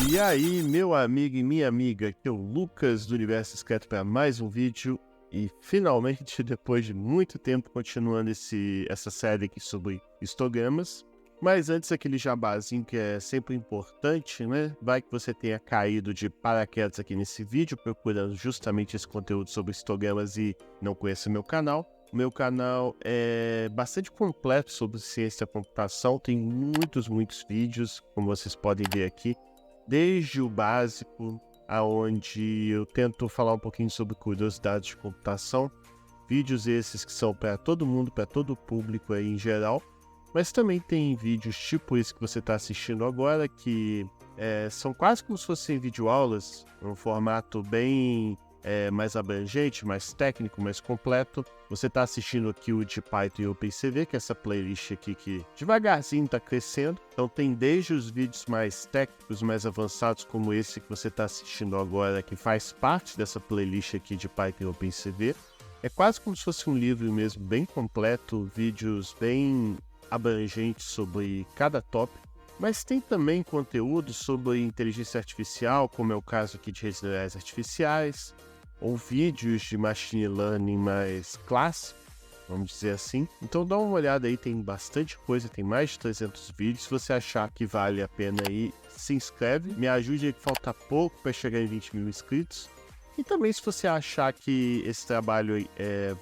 E aí, meu amigo e minha amiga, aqui é o Lucas do Universo Discreto para mais um vídeo e finalmente, depois de muito tempo, continuando essa série aqui sobre histogramas. Mas antes, aquele jabazinho que é sempre importante, né? Vai que você tenha caído de paraquedas aqui nesse vídeo, procurando justamente esse conteúdo sobre histogramas e não conhece o meu canal. O meu canal é bastante completo sobre ciência da computação, tem muitos vídeos, como vocês podem ver aqui. Desde o básico, aonde eu tento falar um pouquinho sobre curiosidades de computação, vídeos esses que são para todo mundo, para todo o público aí em geral, mas também tem vídeos tipo esse que você está assistindo agora, que são quase como se fossem videoaulas, um formato bem mais abrangente, mais técnico, mais completo. Você está assistindo aqui o de Python e OpenCV, que é essa playlist aqui que devagarzinho está crescendo. Então tem desde os vídeos mais técnicos, mais avançados, como esse que você está assistindo agora, que faz parte dessa playlist aqui de Python e OpenCV. É quase como se fosse um livro mesmo, bem completo, vídeos bem abrangentes sobre cada tópico. Mas tem também conteúdo sobre inteligência artificial, como é o caso aqui de redes neurais artificiais, ou vídeos de machine learning mais clássico, vamos dizer assim. Então dá uma olhada aí, tem bastante coisa, tem mais de 300 vídeos. Se você achar que vale a pena aí, se inscreve. Me ajude aí que falta pouco para chegar em 20 mil inscritos. E também se você achar que esse trabalho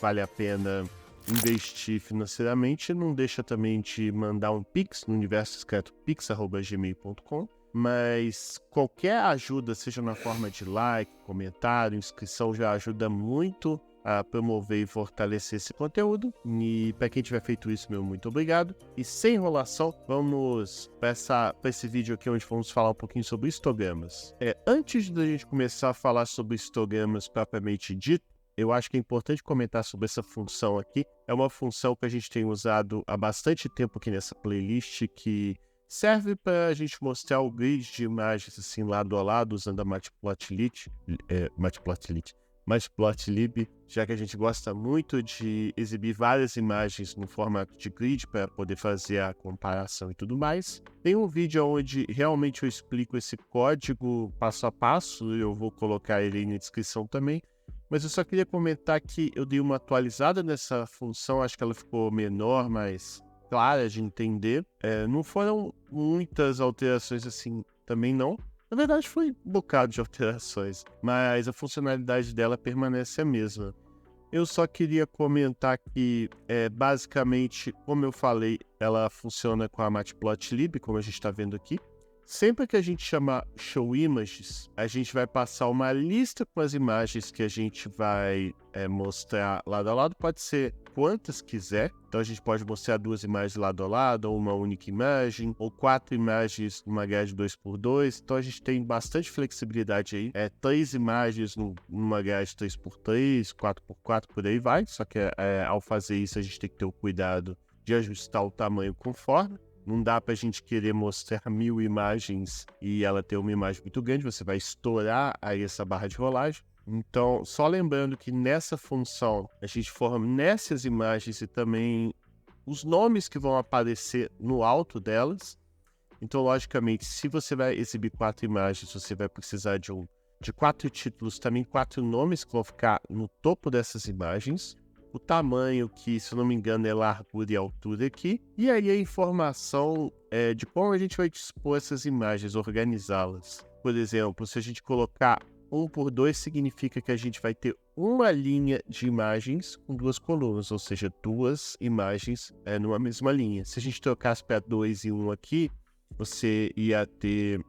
vale a pena investir financeiramente, não deixa também de mandar um Pix no Universo Discreto, pix@gmail.com. Mas qualquer ajuda, seja na forma de like, comentário, inscrição, já ajuda muito a promover e fortalecer esse conteúdo. E para quem tiver feito isso, meu muito obrigado. E sem enrolação, vamos para esse vídeo aqui onde vamos falar um pouquinho sobre histogramas. Antes da gente começar a falar sobre histogramas propriamente dito, eu acho que é importante comentar sobre essa função aqui. É uma função que a gente tem usado há bastante tempo aqui nessa playlist, que serve para a gente mostrar o grid de imagens assim lado a lado, usando a Matplotlib, já que a gente gosta muito de exibir várias imagens no formato de grid para poder fazer a comparação e tudo mais. Tem um vídeo onde realmente eu explico esse código passo a passo, eu vou colocar ele aí na descrição também. Mas eu só queria comentar que eu dei uma atualizada nessa função, acho que ela ficou menor, mais clara de entender. Não foram muitas alterações assim, também não. Na verdade foi um bocado de alterações, mas a funcionalidade dela permanece a mesma. Eu só queria comentar que, basicamente, como eu falei, ela funciona com a Matplotlib, como a gente está vendo aqui. Sempre que a gente chamar Show Images, a gente vai passar uma lista com as imagens que a gente vai mostrar lado a lado. Pode ser quantas quiser. Então a gente pode mostrar 2 imagens lado a lado, ou uma única imagem, ou 4 imagens numa grade 2x2. Então a gente tem bastante flexibilidade aí. 3 imagens numa grade 3x3, 4x4, por aí vai. Só que ao fazer isso a gente tem que ter o cuidado de ajustar o tamanho conforme. Não dá para a gente querer mostrar 1000 imagens e ela ter uma imagem muito grande, você vai estourar aí essa barra de rolagem. Então, só lembrando que nessa função a gente fornece as imagens e também os nomes que vão aparecer no alto delas. Então, logicamente, se você vai exibir 4 imagens, você vai precisar de 4 títulos, também 4 nomes que vão ficar no topo dessas imagens. O tamanho, que se eu não me engano é largura e altura aqui, e aí a informação de como a gente vai dispor essas imagens, organizá-las. Por exemplo, se a gente colocar 1x2, significa que a gente vai ter uma linha de imagens com 2 colunas, ou seja, 2 imagens numa mesma linha. Se a gente trocasse para 2 e 1 aqui, você ia ter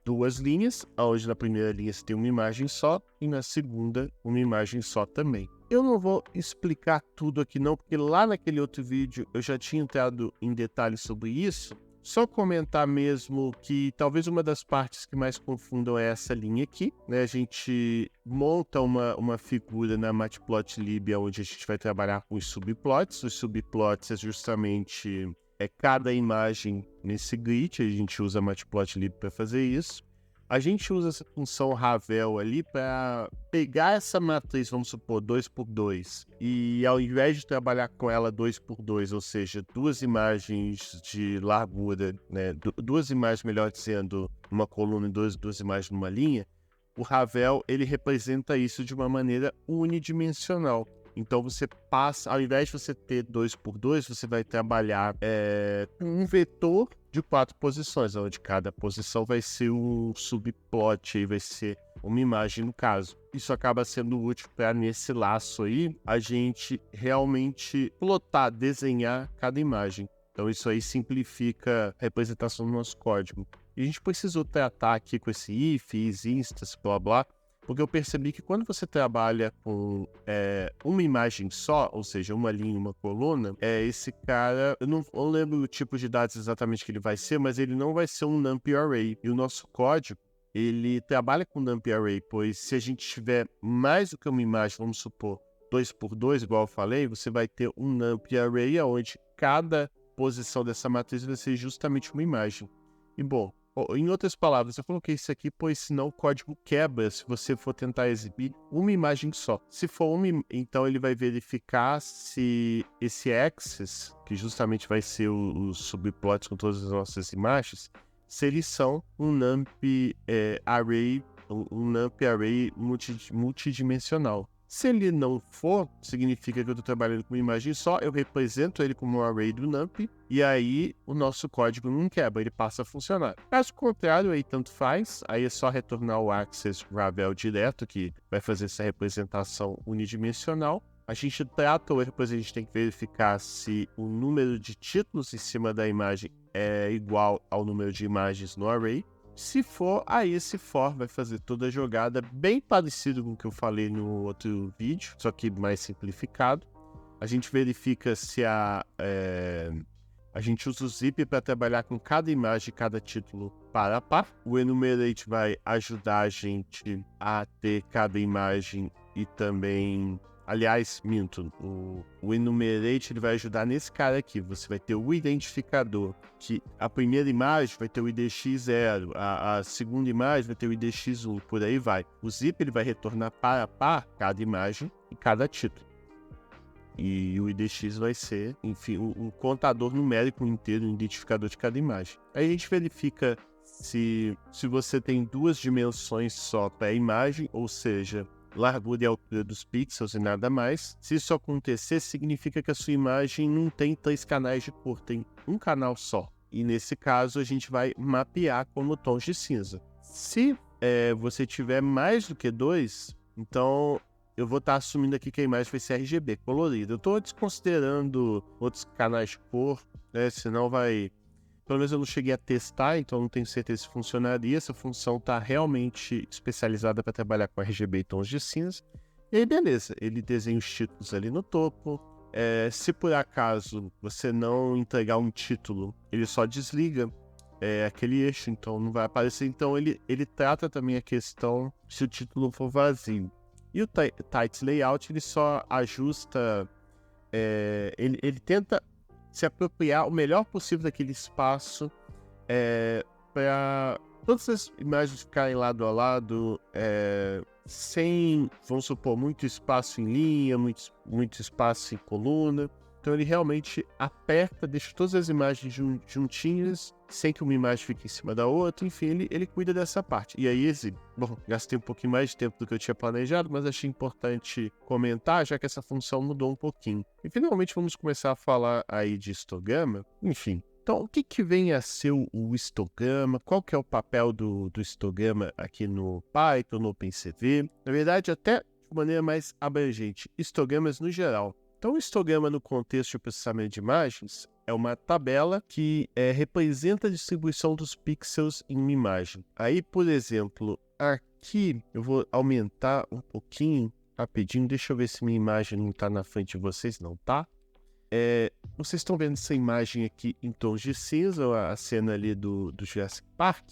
2 linhas, onde na primeira linha você tem uma imagem só, e na segunda uma imagem só também. Eu não vou explicar tudo aqui não, porque lá naquele outro vídeo eu já tinha entrado em detalhes sobre isso. Só comentar mesmo que talvez uma das partes que mais confundam é essa linha aqui, né? A gente monta uma figura na Matplotlib, onde a gente vai trabalhar com os subplots. Os subplots é justamente cada imagem nesse grid, a gente usa a Matplotlib para fazer isso. A gente usa essa função Ravel ali para pegar essa matriz, vamos supor, 2x2, e ao invés de trabalhar com ela 2x2, ou seja, duas imagens de largura, né, duas imagens, melhor dizendo, uma coluna e duas imagens numa linha, o Ravel ele representa isso de uma maneira unidimensional. Então você passa, ao invés de você ter 2x2, você vai trabalhar com um vetor de 4 posições, onde cada posição vai ser um subplot, aí vai ser uma imagem no caso. Isso acaba sendo útil para, nesse laço aí, a gente realmente plotar, desenhar cada imagem. Então isso aí simplifica a representação do nosso código. E a gente precisou tratar aqui com esse if, is, instance, blá blá, porque eu percebi que quando você trabalha com uma imagem só, ou seja, uma linha e uma coluna, esse cara, eu não lembro o tipo de dados exatamente que ele vai ser, mas ele não vai ser um NumPy Array. E o nosso código, ele trabalha com NumPy Array, pois se a gente tiver mais do que uma imagem, vamos supor, 2x2, igual eu falei, você vai ter um NumPy Array, onde cada posição dessa matriz vai ser justamente uma imagem. E bom, em outras palavras, eu coloquei isso aqui, pois senão o código quebra se você for tentar exibir uma imagem só. Se for uma, então ele vai verificar se esse axis, que justamente vai ser os subplots com todas as nossas imagens, se eles são um NumPy Array, um NumPy Array multidimensional. Se ele não for, significa que eu estou trabalhando com uma imagem só, eu represento ele como um array do NumPy, e aí o nosso código não quebra, ele passa a funcionar. Caso contrário, aí tanto faz, aí é só retornar o access Ravel direto, que vai fazer essa representação unidimensional. A gente trata o erro, depois a gente tem que verificar se o número de títulos em cima da imagem é igual ao número de imagens no array. Se for, aí esse for vai fazer toda a jogada bem parecido com o que eu falei no outro vídeo, só que mais simplificado. A gente verifica se a gente usa o zip para trabalhar com cada imagem, cada título par a par. O enumerate vai ajudar a gente a ter cada imagem e também... Aliás, minto, o enumerate ele vai ajudar nesse cara aqui. Você vai ter o identificador, que a primeira imagem vai ter o IDX0, a segunda imagem vai ter o IDX1, por aí vai. O zip ele vai retornar par a par cada imagem e cada título. E o IDX vai ser, enfim, um contador numérico inteiro, um identificador de cada imagem. Aí a gente verifica se você tem duas dimensões só para a imagem, ou seja, largura e altura dos pixels e nada mais. Se isso acontecer, significa que a sua imagem não tem 3 canais de cor, tem um canal só. E nesse caso, a gente vai mapear como tons de cinza. Se você tiver mais do que 2, então eu vou estar assumindo aqui que a imagem vai ser RGB, colorida. Eu estou desconsiderando outros canais de cor, né? Senão vai... Pelo menos eu não cheguei a testar, então não tenho certeza se funcionaria. Essa função está realmente especializada para trabalhar com RGB e tons de cinza. E aí, beleza, ele desenha os títulos ali no topo. Se por acaso você não entregar um título, ele só desliga aquele eixo, então não vai aparecer. Então ele trata também a questão se o título for vazio. E o Tight Layout, ele só ajusta... ele tenta se apropriar o melhor possível daquele espaço para todas as imagens ficarem lado a lado, sem, vamos supor, muito espaço em linha, muito espaço em coluna. Então ele realmente aperta, deixa todas as imagens juntinhas, sem que uma imagem fique em cima da outra. Enfim, ele cuida dessa parte. E aí, bom, gastei um pouquinho mais de tempo do que eu tinha planejado, mas achei importante comentar, já que essa função mudou um pouquinho. E finalmente vamos começar a falar aí de histograma. Enfim, então o que vem a ser o histograma? Qual que é o papel do histograma aqui no Python, no OpenCV? Na verdade, até de maneira mais abrangente, histogramas no geral. Então, o histograma no contexto de processamento de imagens é uma tabela que representa a distribuição dos pixels em uma imagem. Aí, por exemplo, aqui eu vou aumentar um pouquinho, rapidinho. Deixa eu ver se minha imagem não está na frente de vocês. Não tá? Vocês estão vendo essa imagem aqui em tons de cinza, a cena ali do Jurassic Park.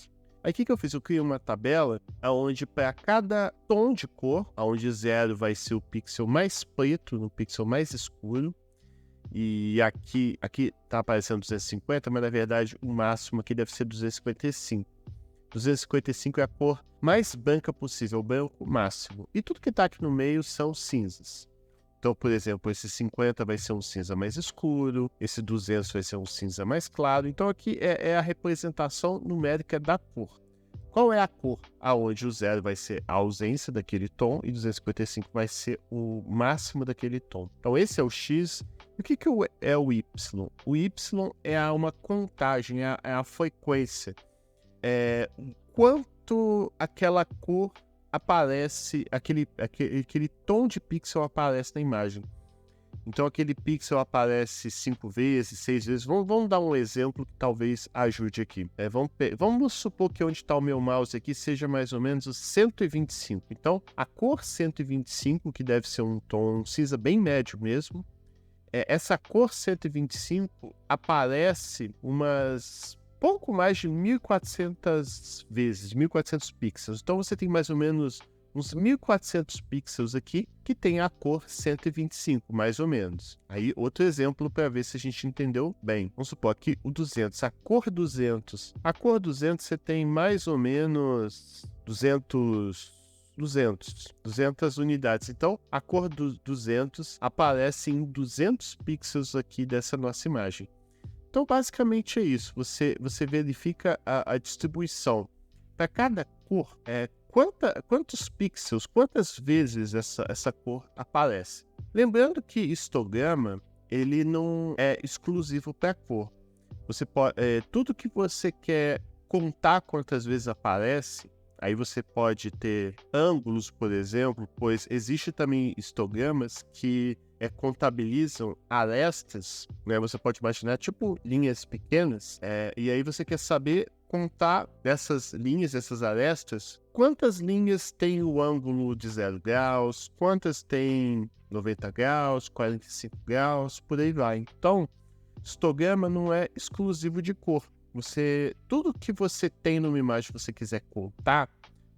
Aí o que eu fiz? Eu criei uma tabela onde para cada tom de cor, onde 0 vai ser o pixel mais preto, no pixel mais escuro, e aqui tá aparecendo 250, mas na verdade o máximo aqui deve ser 255. 255 é a cor mais branca possível, branco máximo. E tudo que está aqui no meio são cinzas. Então, por exemplo, esse 50 vai ser um cinza mais escuro, esse 200 vai ser um cinza mais claro. Então, aqui é a representação numérica da cor. Qual é a cor? Aonde o 0 vai ser a ausência daquele tom e 255 vai ser o máximo daquele tom. Então, esse é o X. E o que é o Y? O Y é uma contagem, é a frequência. Quanto aquela cor aparece, aquele tom de pixel aparece na imagem. Então, aquele pixel aparece 5 vezes, 6 vezes. Vamos dar um exemplo que talvez ajude aqui. Vamos supor que onde está o meu mouse aqui seja mais ou menos o 125. Então, a cor 125, que deve ser um tom cinza bem médio mesmo, essa cor 125 aparece pouco mais de 1.400 vezes, 1.400 pixels. Então, você tem mais ou menos uns 1.400 pixels aqui que tem a cor 125, mais ou menos. Aí, outro exemplo para ver se a gente entendeu bem. Vamos supor aqui o 200, a cor 200. A cor 200 você tem mais ou menos 200 unidades. Então, a cor do 200 aparece em 200 pixels aqui dessa nossa imagem. Então, basicamente é isso. Você verifica a distribuição. Para cada cor, quantos pixels, quantas vezes essa cor aparece. Lembrando que histograma, ele não é exclusivo para cor. Você pode, tudo que você quer contar quantas vezes aparece, aí você pode ter ângulos, por exemplo, pois existe também histogramas que contabilizam arestas, né? Você pode imaginar tipo linhas pequenas, e aí você quer saber contar dessas linhas, dessas arestas, quantas linhas tem o ângulo de 0 graus, quantas tem 90 graus, 45 graus, por aí vai. Então, histograma não é exclusivo de cor. Tudo que você tem numa imagem que você quiser contar,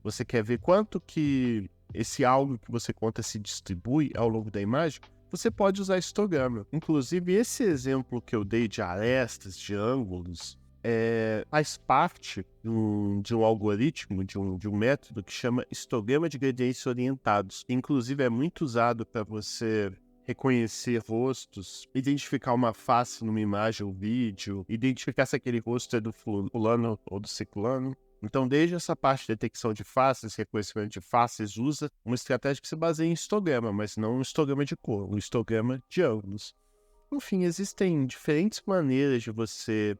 você quer ver quanto que esse algo que você conta se distribui ao longo da imagem, você pode usar histograma. Inclusive, esse exemplo que eu dei de arestas, de ângulos, faz parte de um algoritmo, de um método que chama histograma de gradientes orientados. Inclusive, é muito usado para você reconhecer rostos, identificar uma face numa imagem ou vídeo, identificar se aquele rosto é do fulano ou do ciclano. Então, desde essa parte de detecção de faces, reconhecimento de faces, usa uma estratégia que se baseia em histograma, mas não um histograma de cor, um histograma de ângulos. Enfim, existem diferentes maneiras de você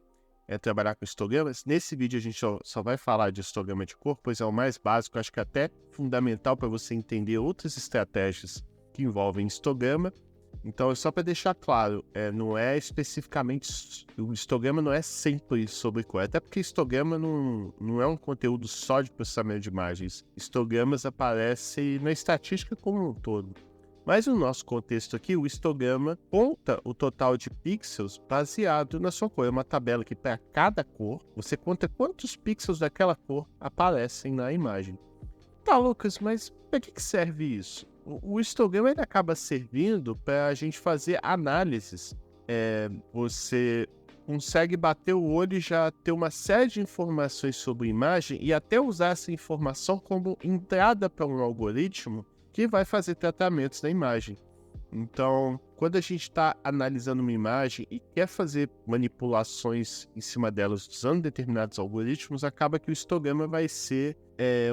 trabalhar com histogramas. Nesse vídeo a gente só vai falar de histograma de cor, pois é o mais básico, acho que até fundamental para você entender outras estratégias que envolvem histograma. Então, só para deixar claro, não é especificamente, o histograma não é sempre sobre cor, até porque histograma não é um conteúdo só de processamento de imagens. Histogramas aparecem na estatística como um todo. Mas no nosso contexto aqui, o histograma conta o total de pixels baseado na sua cor. É uma tabela que para cada cor, você conta quantos pixels daquela cor aparecem na imagem. Tá, Lucas, mas para que serve isso? O histograma ele acaba servindo para a gente fazer análises. Você consegue bater o olho e já ter uma série de informações sobre a imagem e até usar essa informação como entrada para um algoritmo que vai fazer tratamentos na imagem. Então, quando a gente está analisando uma imagem e quer fazer manipulações em cima delas usando determinados algoritmos, acaba que o histograma vai ser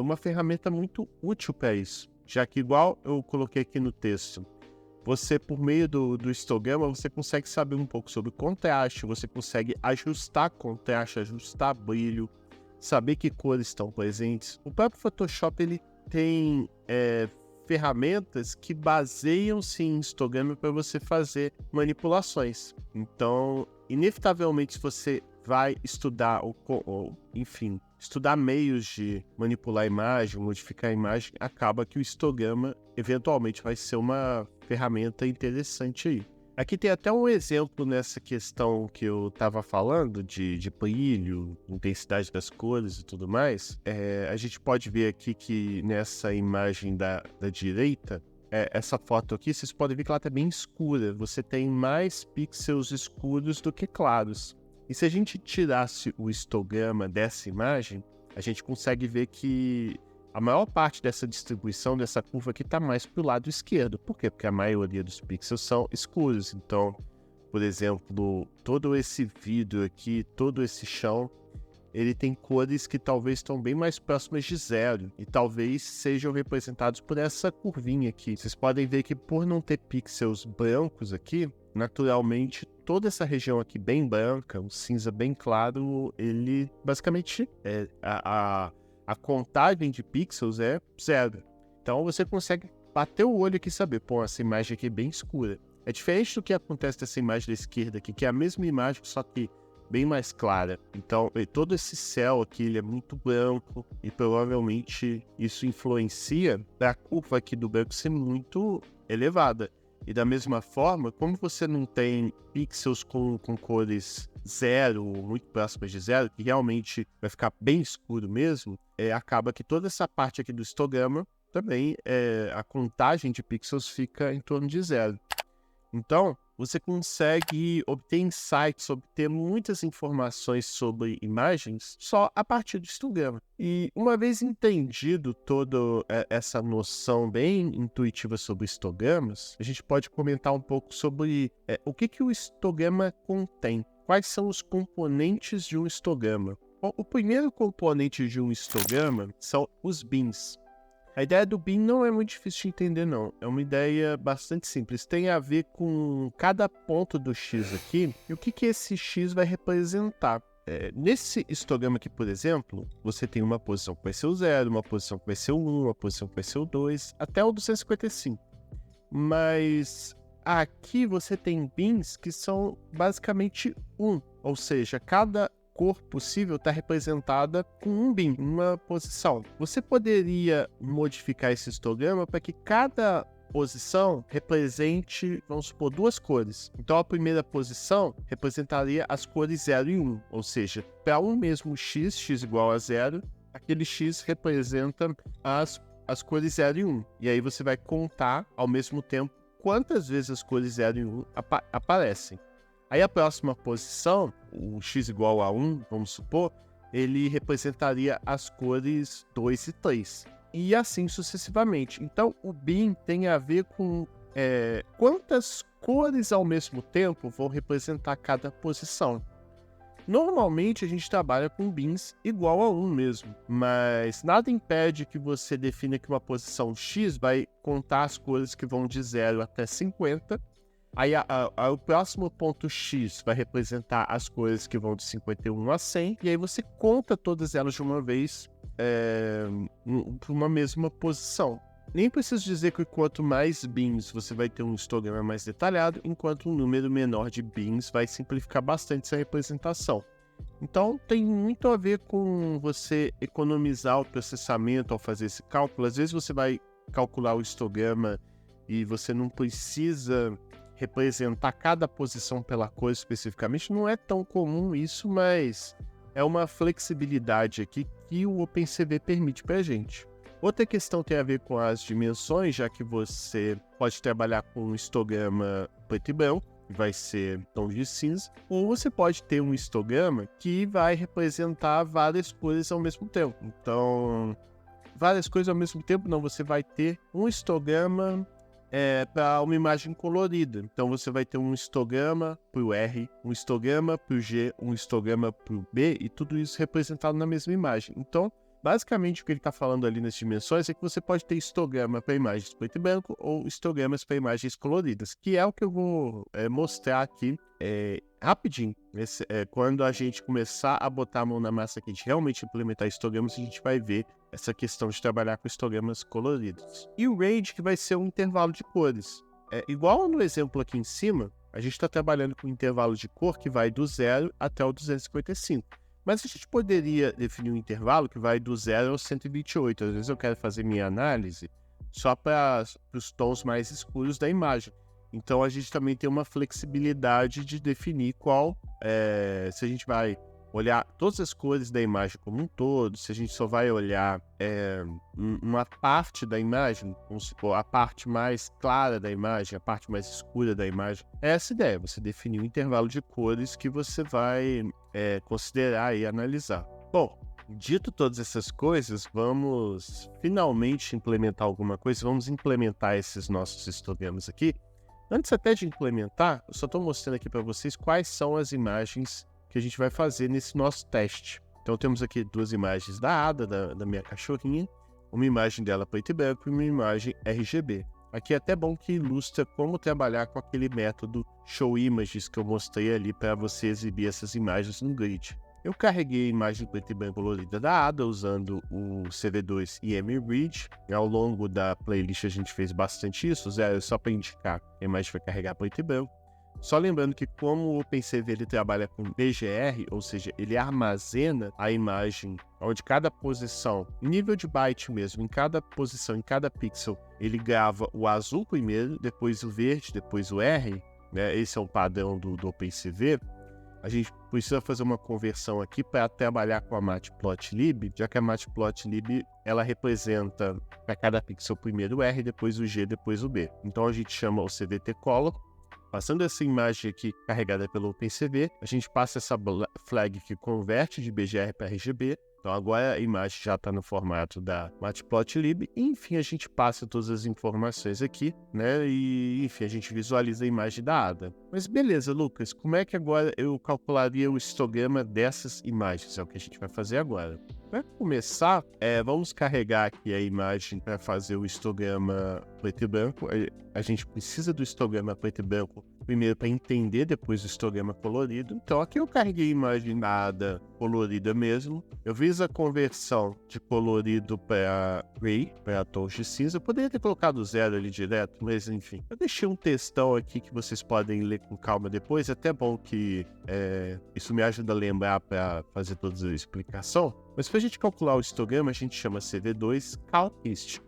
uma ferramenta muito útil para isso. Já que, igual eu coloquei aqui no texto, você, por meio do histograma, você consegue saber um pouco sobre contraste, você consegue ajustar contraste, ajustar brilho, saber que cores estão presentes. O próprio Photoshop ele tem ferramentas que baseiam-se em histograma para você fazer manipulações. Então, inevitavelmente, se você vai estudar, estudar meios de manipular a imagem, modificar a imagem, acaba que o histograma eventualmente vai ser uma ferramenta interessante aí. Aqui tem até um exemplo nessa questão que eu estava falando de brilho, intensidade das cores e tudo mais. A gente pode ver aqui que nessa imagem da direita, essa foto aqui, vocês podem ver que ela está bem escura. Você tem mais pixels escuros do que claros. E se a gente tirasse o histograma dessa imagem, a gente consegue ver que a maior parte dessa distribuição, dessa curva aqui, está mais para o lado esquerdo. Por quê? Porque a maioria dos pixels são escuros. Então, por exemplo, todo esse vidro aqui, todo esse chão, ele tem cores que talvez estão bem mais próximas de zero e talvez sejam representados por essa curvinha aqui. Vocês podem ver que por não ter pixels brancos aqui, naturalmente toda essa região aqui bem branca, um cinza bem claro, ele basicamente a contagem de pixels é zero. Então você consegue bater o olho aqui e saber, pô, essa imagem aqui é bem escura. É diferente do que acontece nessa imagem da esquerda aqui, que é a mesma imagem, só que bem mais clara. Então, todo esse céu aqui, ele é muito branco e provavelmente isso influencia para a curva aqui do branco ser muito elevada. E da mesma forma, como você não tem pixels com cores zero, muito próximas de zero, que realmente vai ficar bem escuro mesmo, acaba que toda essa parte aqui do histograma também, a contagem de pixels fica em torno de zero. Então, você consegue obter insights, obter muitas informações sobre imagens só a partir do histograma. E uma vez entendido toda essa noção bem intuitiva sobre histogramas, a gente pode comentar um pouco sobre o que o histograma contém. Quais são os componentes de um histograma? Bom, o primeiro componente de um histograma são os bins. A ideia do bin não é muito difícil de entender, não. É uma ideia bastante simples. Tem a ver com cada ponto do X aqui e o que esse X vai representar. Nesse histograma aqui, por exemplo, você tem uma posição que vai ser o 0, uma posição que vai ser o 1, uma posição que vai ser o 2, até o 255. Mas aqui você tem bins que são basicamente 1, ou seja, cada cor possível está representada com um bin, uma posição. Você poderia modificar esse histograma para que cada posição represente, vamos supor, duas cores. Então a primeira posição representaria as cores 0 e 1, ou seja, para um mesmo x igual a 0, aquele x representa as cores 0 e 1. E aí você vai contar ao mesmo tempo quantas vezes as cores 0 e 1 aparecem. Aí a próxima posição, o x igual a 1, vamos supor, ele representaria as cores 2 e 3. E assim sucessivamente. Então o bin tem a ver com quantas cores ao mesmo tempo vão representar cada posição. Normalmente a gente trabalha com bins igual a 1 mesmo, mas nada impede que você defina que uma posição x vai contar as cores que vão de 0 até 50. Aí o próximo ponto X vai representar as cores que vão de 51 a 100, e aí você conta todas elas de uma vez por uma mesma posição. Nem preciso dizer que quanto mais bins você vai ter um histograma mais detalhado, enquanto um número menor de bins vai simplificar bastante essa representação. Então tem muito a ver com você economizar o processamento ao fazer esse cálculo. Às vezes você vai calcular o histograma e você não precisa representar cada posição pela cor especificamente. Não é tão comum isso, mas é uma flexibilidade aqui que o OpenCV permite para a gente. Outra questão tem a ver com as dimensões, já que você pode trabalhar com um histograma preto e branco, que vai ser tom de cinza, ou você pode ter um histograma que vai representar várias cores ao mesmo tempo. Então, várias cores ao mesmo tempo, não, você vai ter um histograma para uma imagem colorida. Então você vai ter um histograma para o R, um histograma para o G, um histograma para o B, e tudo isso representado na mesma imagem. Então, basicamente, o que ele está falando ali nas dimensões é que você pode ter histograma para imagens preto e branco ou histogramas para imagens coloridas, que é o que eu vou mostrar aqui rapidinho. Quando a gente começar a botar a mão na massa aqui de realmente implementar histogramas, a gente vai ver essa questão de trabalhar com histogramas coloridos. E o range, que vai ser um intervalo de cores. Igual no exemplo aqui em cima, a gente está trabalhando com um intervalo de cor que vai do 0 até o 255. Mas a gente poderia definir um intervalo que vai do 0 ao 128. Às vezes eu quero fazer minha análise só para os tons mais escuros da imagem. Então a gente também tem uma flexibilidade de definir se a gente vai olhar todas as cores da imagem como um todo, se a gente só vai olhar uma parte da imagem, vamos supor, a parte mais clara da imagem, a parte mais escura da imagem. É essa ideia, você definir um intervalo de cores que você vai considerar e analisar. Bom, Dito todas essas coisas, vamos finalmente implementar alguma coisa, vamos implementar esses nossos histogramas aqui. Antes até de implementar, eu só estou mostrando aqui para vocês quais são as imagens que a gente vai fazer nesse nosso teste. Então temos aqui 2 imagens da Ada, da minha cachorrinha, uma imagem dela preto e branco e uma imagem RGB. Aqui é até bom que ilustra como trabalhar com aquele método Show Images que eu mostrei ali para você exibir essas imagens no grid. Eu carreguei a imagem preto e branco colorida da Ada usando o CV2 e MRead. Ao longo da playlist a gente fez bastante isso, só para indicar que a imagem foi carregar preto e branco. Só lembrando que como o OpenCV ele trabalha com BGR, ou seja, ele armazena a imagem onde cada posição, nível de byte mesmo, em cada posição, em cada pixel, ele grava o azul primeiro, depois o verde, depois o R, né? Esse é o padrão do OpenCV. A gente precisa fazer uma conversão aqui para trabalhar com a Matplotlib, já que a Matplotlib ela representa para cada pixel primeiro o R, depois o G, depois o B. Então a gente chama o CVT Color. Passando essa imagem aqui carregada pelo OpenCV, a gente passa essa flag que converte de BGR para RGB. Então agora a imagem já está no formato da Matplotlib e enfim a gente passa todas as informações aqui, né? E enfim a gente visualiza a imagem da Ada. Mas beleza, Lucas, como é que agora eu calcularia o histograma dessas imagens? É o que a gente vai fazer agora. Para começar, vamos carregar aqui a imagem para fazer o histograma preto e branco. A gente precisa do histograma preto e branco primeiro para entender depois o histograma colorido. Então aqui eu carreguei a imagem da Ada colorida mesmo. Eu fiz a conversão de colorido para gray, para tons de cinza. Eu poderia ter colocado 0 ali direto, mas enfim. Eu deixei um textão aqui que vocês podem ler com calma depois. É até bom que isso me ajuda a lembrar para fazer toda a explicação. Mas para a gente calcular o histograma, a gente chama CV2 calhist,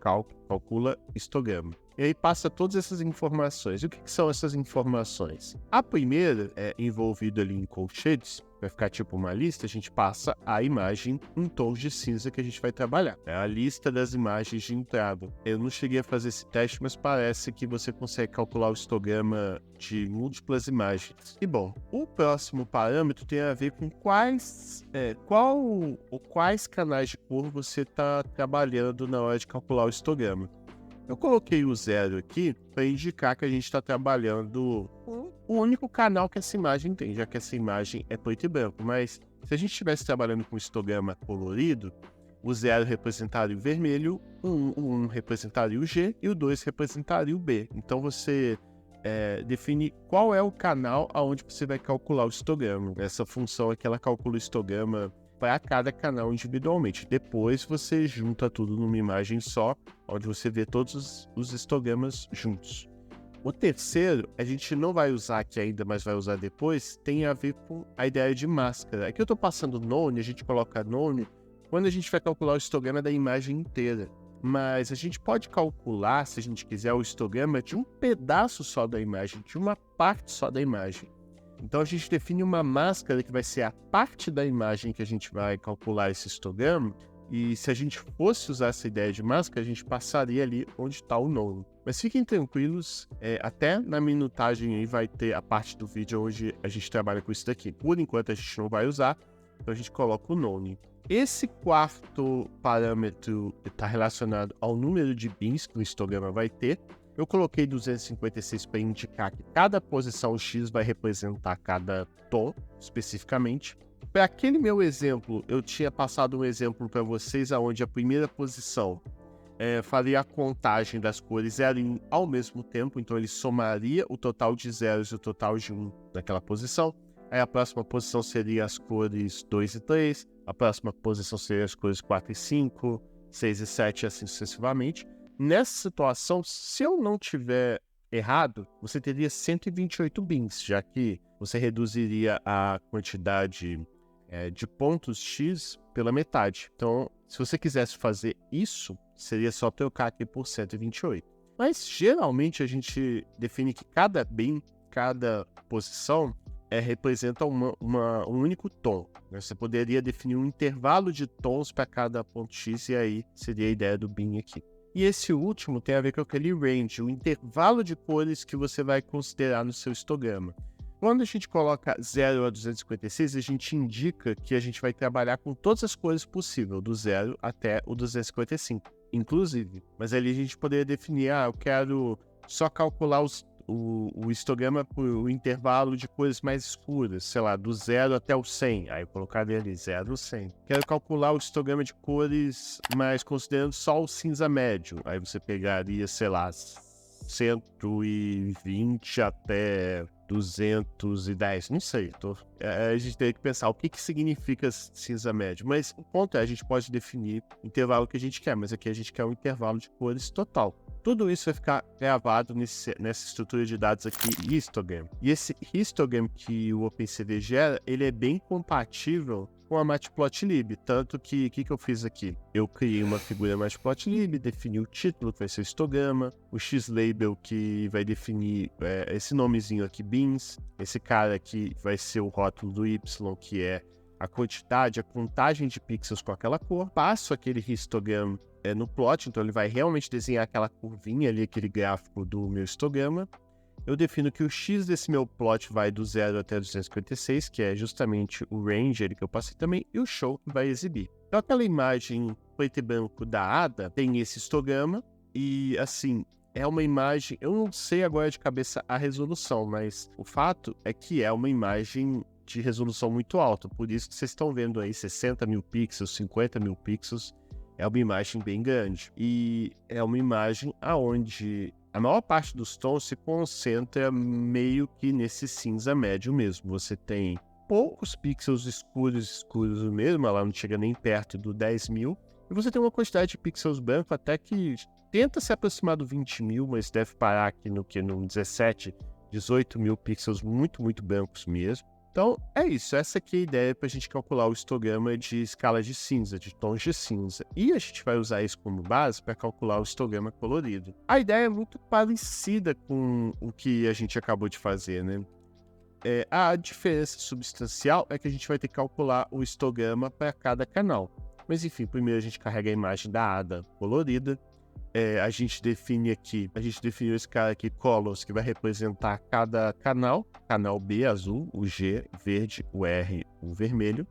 calcula histograma. E aí passa todas essas informações. E o que são essas informações? A primeira é envolvida ali em colchetes, vai ficar tipo uma lista, a gente passa a imagem em tons de cinza que a gente vai trabalhar. É a lista das imagens de entrada. Eu não cheguei a fazer esse teste, mas parece que você consegue calcular o histograma de múltiplas imagens. E bom, o próximo parâmetro tem a ver com quais canais de cor você está trabalhando na hora de calcular o histograma. Eu coloquei o 0 aqui para indicar que a gente está trabalhando o único canal que essa imagem tem, já que essa imagem é preto e branco. Mas se a gente estivesse trabalhando com histograma colorido, o 0 representaria o vermelho, o 1 representaria o G e o 2 representaria o B. Então você define qual é o canal aonde você vai calcular o histograma. Essa função aqui ela calcula o histograma para cada canal individualmente. Depois você junta tudo numa imagem só, onde você vê todos os histogramas juntos. O terceiro, a gente não vai usar aqui ainda, mas vai usar depois, tem a ver com a ideia de máscara. Aqui eu estou passando none, a gente coloca none quando a gente vai calcular o histograma da imagem inteira. Mas a gente pode calcular, se a gente quiser, o histograma de um pedaço só da imagem, de uma parte só da imagem. Então a gente define uma máscara que vai ser a parte da imagem que a gente vai calcular esse histograma. E se a gente fosse usar essa ideia de máscara, a gente passaria ali onde está o nome. Mas fiquem tranquilos, até na minutagem aí vai ter a parte do vídeo onde a gente trabalha com isso daqui. Por enquanto a gente não vai usar, então a gente coloca o nome. Esse quarto parâmetro está relacionado ao número de bins que o histograma vai ter. Eu coloquei 256 para indicar que cada posição X vai representar cada tom, especificamente. Para aquele meu exemplo, eu tinha passado um exemplo para vocês onde a primeira posição faria a contagem das cores 0 ao mesmo tempo, então ele somaria o total de zeros e o total de 1 naquela posição. Aí a próxima posição seria as cores 2 e 3, a próxima posição seria as cores 4 e 5, 6 e 7 e assim sucessivamente. Nessa situação, se eu não tiver errado, você teria 128 bins, já que você reduziria a quantidade de pontos X pela metade. Então, se você quisesse fazer isso, seria só trocar aqui por 128. Mas, geralmente, a gente define que cada bin, cada posição, representa um único tom. Né? Você poderia definir um intervalo de tons para cada ponto X, e aí seria a ideia do bin aqui. E esse último tem a ver com aquele range, o intervalo de cores que você vai considerar no seu histograma. Quando a gente coloca 0 a 256, a gente indica que a gente vai trabalhar com todas as cores possíveis, do 0 até o 255, inclusive. Mas ali a gente poderia definir, eu quero só calcular o histograma por o intervalo de cores mais escuras, sei lá, do 0 até o 100. Aí eu colocaria ali 0 a 100. Quero calcular o histograma de cores, mas considerando só o cinza médio. Aí você pegaria, sei lá, 120 até 210, não sei. A gente teria que pensar o que significa cinza médio. Mas o ponto é, a gente pode definir o intervalo que a gente quer, mas aqui a gente quer um intervalo de cores total. Tudo isso vai ficar gravado nessa estrutura de dados aqui, histogram. E esse histogram que o OpenCV gera, ele é bem compatível com a Matplotlib, tanto que o que eu fiz aqui? Eu criei uma figura Matplotlib, defini o título, que vai ser o histograma, o X-label, que vai definir esse nomezinho aqui, bins, esse cara aqui vai ser o rótulo do Y, que é a quantidade, a contagem de pixels com aquela cor, passo aquele histograma no plot, então ele vai realmente desenhar aquela curvinha ali, aquele gráfico do meu histograma. Eu defino que o X desse meu plot vai do 0 até 256, que é justamente o range ali que eu passei também, e o show que vai exibir. Então aquela imagem preto e branco da Ada tem esse histograma, e assim, é uma imagem, eu não sei agora de cabeça a resolução, mas o fato é que é uma imagem de resolução muito alta, por isso que vocês estão vendo aí 60 mil pixels, 50 mil pixels, é uma imagem bem grande. E é uma imagem onde a maior parte dos tons se concentra meio que nesse cinza médio mesmo. Você tem poucos pixels escuros mesmo, ela não chega nem perto do 10 mil. E você tem uma quantidade de pixels brancos até que tenta se aproximar do 20 mil, mas deve parar aqui no 17, 18 mil pixels muito, muito brancos mesmo. Então, é isso. Essa aqui é a ideia para a gente calcular o histograma de escala de cinza, de tons de cinza. E a gente vai usar isso como base para calcular o histograma colorido. A ideia é muito parecida com o que a gente acabou de fazer, né? A diferença substancial é que a gente vai ter que calcular o histograma para cada canal. Mas, enfim, primeiro a gente carrega a imagem da Ada colorida. A gente definiu esse cara aqui, colors, que vai representar cada canal. Canal B, azul, o G, verde, o R, o vermelho.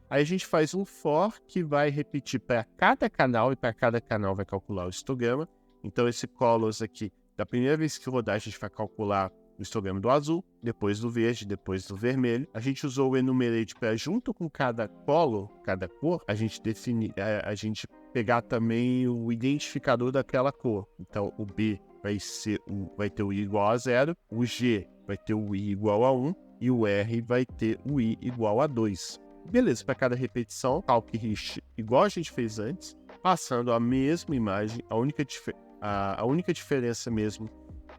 Aí a gente faz um for que vai repetir para cada canal, e para cada canal vai calcular o histograma. Então esse colors aqui, da primeira vez que rodar, a gente vai calcular o histograma do azul, depois do verde, depois do vermelho. A gente usou o enumerate para, junto com cada color, cada cor, a gente pegar também o identificador daquela cor. Então o B vai ter o I igual a 0, o G vai ter o I igual a 1 e o R vai ter o I igual a 2. Beleza, para cada repetição, calc rist igual a gente fez antes, passando a mesma imagem, a única diferença mesmo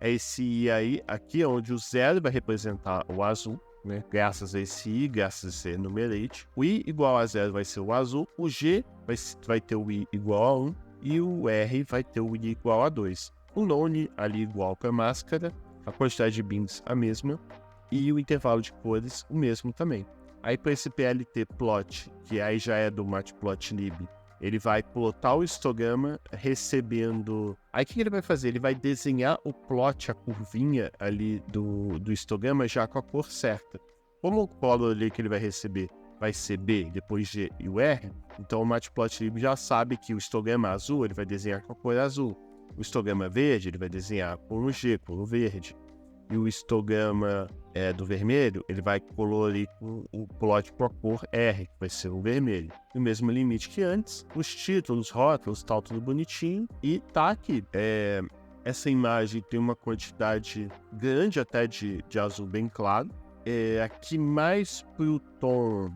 é esse I aí, aqui onde o 0 vai representar o azul, né? Graças a esse I, graças a esse enumerate. O I igual a 0 vai ser o azul, o G vai ter o I igual a 1 e o R vai ter o I igual a 2. O none ali igual para a máscara, a quantidade de bins a mesma e o intervalo de cores o mesmo também. Aí para esse PLT plot, que aí já é do Matplotlib, ele vai plotar o histograma recebendo... Aí o que ele vai fazer? Ele vai desenhar o plot, a curvinha ali do histograma já com a cor certa. Como o color ali que ele vai receber vai ser B, depois G e o R, então o Matplotlib já sabe que o histograma azul ele vai desenhar com a cor azul. O histograma verde ele vai desenhar com o G, com o verde. E o histograma do vermelho, ele vai colorir com o plot com a cor R, que vai ser o vermelho. O mesmo limite que antes, os títulos, rótulos, tal, tudo bonitinho. E tá aqui. Essa imagem tem uma quantidade grande até de azul bem claro. Aqui mais pro tom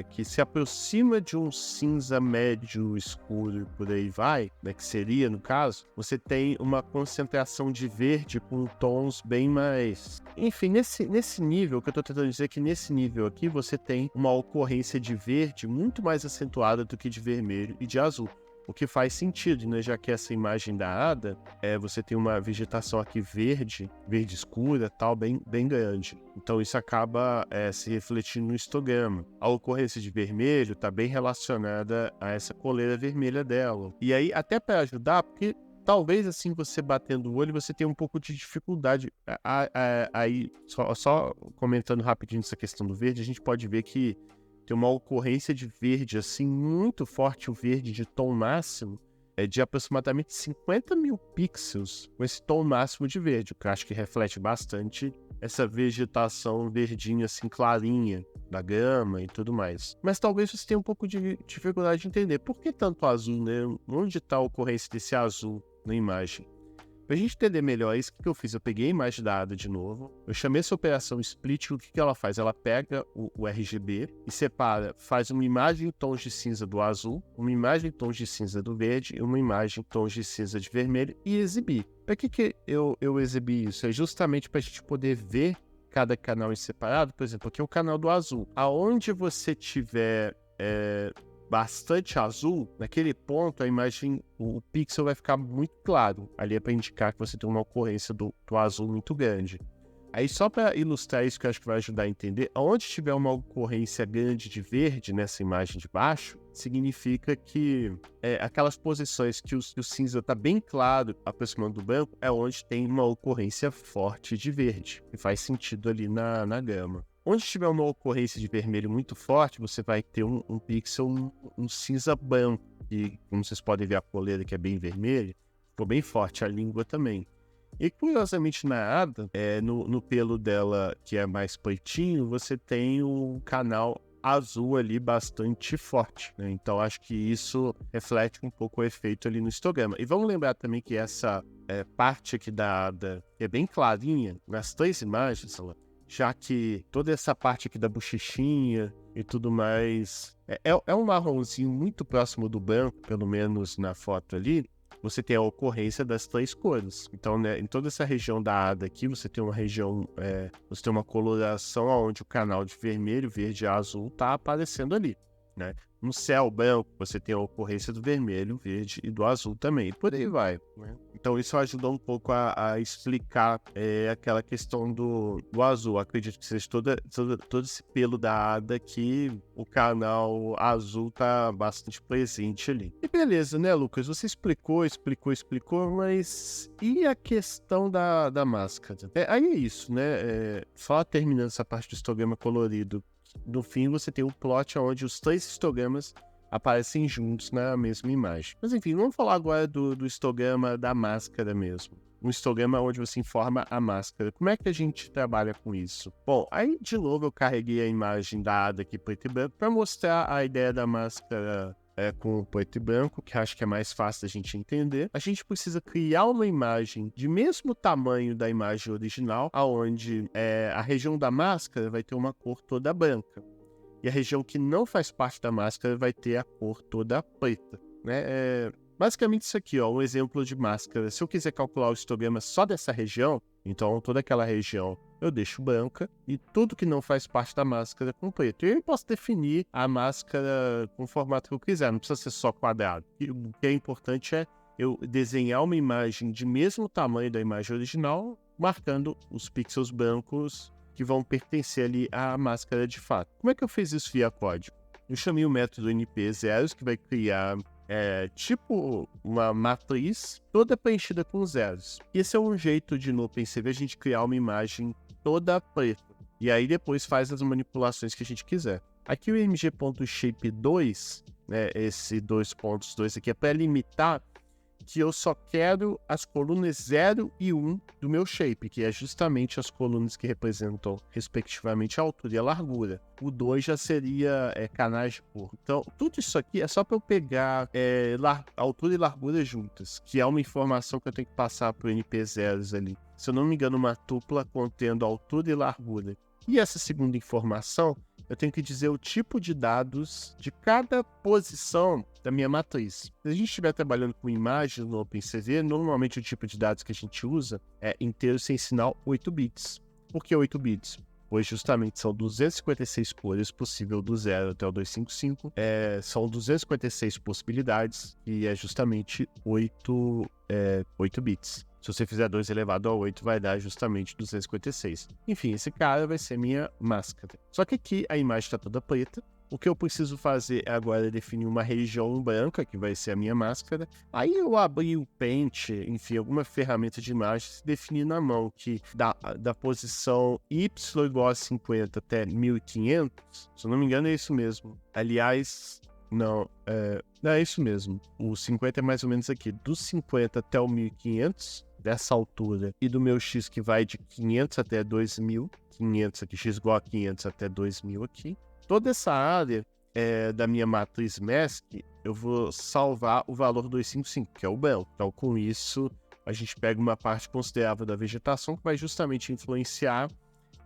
que se aproxima de um cinza médio escuro e por aí vai, né, que seria no caso, você tem uma concentração de verde com tons bem mais... Enfim, nesse nível, o que eu estou tentando dizer é que nesse nível aqui você tem uma ocorrência de verde muito mais acentuada do que de vermelho e de azul. O que faz sentido, né? Já que essa imagem da Ada, você tem uma vegetação aqui verde escura, tal, bem grande. Então isso acaba se refletindo no histograma. A ocorrência de vermelho está bem relacionada a essa coleira vermelha dela. E aí, até para ajudar, porque talvez assim você batendo o olho, você tenha um pouco de dificuldade. Aí, só comentando rapidinho essa questão do verde, a gente pode ver que tem uma ocorrência de verde assim muito forte, o verde de tom máximo, de aproximadamente 50 mil pixels com esse tom máximo de verde, o que eu acho que reflete bastante essa vegetação verdinha assim clarinha da grama e tudo mais. Mas talvez você tenha um pouco de dificuldade de entender por que tanto azul, né? Onde está a ocorrência desse azul na imagem? Pra gente entender melhor isso, o que eu fiz? Eu peguei a imagem da ADA de novo, eu chamei essa operação split, o que ela faz? Ela pega o RGB e separa, faz uma imagem em tons de cinza do azul, uma imagem em tons de cinza do verde e uma imagem em tons de cinza de vermelho e exibir. Para que eu exibi isso? É justamente para a gente poder ver cada canal em separado. Por exemplo, aqui é o canal do azul. Aonde você tiver bastante azul, naquele ponto a imagem, o pixel vai ficar muito claro. Ali é para indicar que você tem uma ocorrência do azul muito grande. Aí só para ilustrar isso que eu acho que vai ajudar a entender, onde tiver uma ocorrência grande de verde nessa imagem de baixo, significa que aquelas posições que o cinza está bem claro aproximando do branco é onde tem uma ocorrência forte de verde, que faz sentido ali na gama. Onde tiver uma ocorrência de vermelho muito forte, você vai ter um pixel, um cinza branco, e como vocês podem ver a coleira que é bem vermelha, ficou bem forte a língua também. E curiosamente na Ada, no pelo dela que é mais pretinho, você tem um canal azul ali bastante forte, né? Então acho que isso reflete um pouco o efeito ali no histograma. E vamos lembrar também que essa parte aqui da Ada é bem clarinha nas 3 imagens, já que toda essa parte aqui da bochechinha e tudo mais é um marronzinho muito próximo do branco, pelo menos na foto ali. Você tem a ocorrência das 3 cores. Então, né, em toda essa região da ADA aqui, você tem uma região, você tem uma coloração onde o canal de vermelho, verde e azul está aparecendo ali, né? No céu branco, você tem a ocorrência do vermelho, verde e do azul também. E por aí vai, né? Então, isso ajudou um pouco a explicar aquela questão do azul. Acredito que seja todo esse pelo da ADA que o canal azul tá bastante presente ali. E beleza, né, Lucas? Você explicou, mas e a questão da máscara? Aí é isso, né? Só terminando essa parte do histograma colorido. No fim, você tem um plot onde os 3 histogramas aparecem juntos na mesma imagem. Mas enfim, vamos falar agora do histograma da máscara mesmo. Um histograma onde você informa a máscara. Como é que a gente trabalha com isso? Bom, aí de novo eu carreguei a imagem da Ada aqui preto e branco para mostrar a ideia da máscara com preto e branco, que acho que é mais fácil da gente entender. A gente precisa criar uma imagem de mesmo tamanho da imagem original, onde a região da máscara vai ter uma cor toda branca. E a região que não faz parte da máscara vai ter a cor toda preta, né? Basicamente isso aqui, ó, um exemplo de máscara. Se eu quiser calcular o histograma só dessa região, então toda aquela região eu deixo branca e tudo que não faz parte da máscara com preto. E eu posso definir a máscara com o formato que eu quiser, não precisa ser só quadrado. E o que é importante é eu desenhar uma imagem de mesmo tamanho da imagem original, marcando os pixels brancos que vão pertencer ali à máscara de fato. Como é que eu fiz isso via código? Eu chamei o método np0, que vai criar tipo uma matriz toda preenchida com zeros. E esse é um jeito de no OpenCV a gente criar uma imagem toda preta. E aí depois faz as manipulações que a gente quiser. Aqui o mg.shape2, né, esse 2.2 aqui é para limitar que eu só quero as colunas 0 e 1 do meu shape, que é justamente as colunas que representam, respectivamente, a altura e a largura. O 2 já seria canais de cor. Então, tudo isso aqui é só para eu pegar altura e largura juntas, que é uma informação que eu tenho que passar para o NP0 ali. Se eu não me engano, uma tupla contendo altura e largura. E essa segunda informação, eu tenho que dizer o tipo de dados de cada posição da minha matriz. Se a gente estiver trabalhando com imagens no OpenCV, normalmente o tipo de dados que a gente usa é inteiro sem sinal 8 bits. Por que 8 bits? Pois justamente são 256 cores possível do 0 até o 255. São 256 possibilidades e é justamente 8 bits. Se você fizer 2 elevado a 8, vai dar justamente 256. Enfim, esse cara vai ser minha máscara. Só que aqui a imagem está toda preta O que eu preciso fazer agora é definir uma região branca, que vai ser a minha máscara. Aí eu abri o Paint, enfim, alguma ferramenta de imagens, definir na mão que da posição Y igual a 50 até 1500, se eu não me engano é isso mesmo. Aliás, não, é isso mesmo. O 50 é mais ou menos aqui, dos 50 até o 1500, dessa altura, e do meu X que vai de 500 até 2000, 500 aqui, X igual a 500 até 2000 aqui. Toda essa área da minha matriz mask, eu vou salvar o valor 255, que é o branco. Então, com isso, a gente pega uma parte considerável da vegetação que vai justamente influenciar.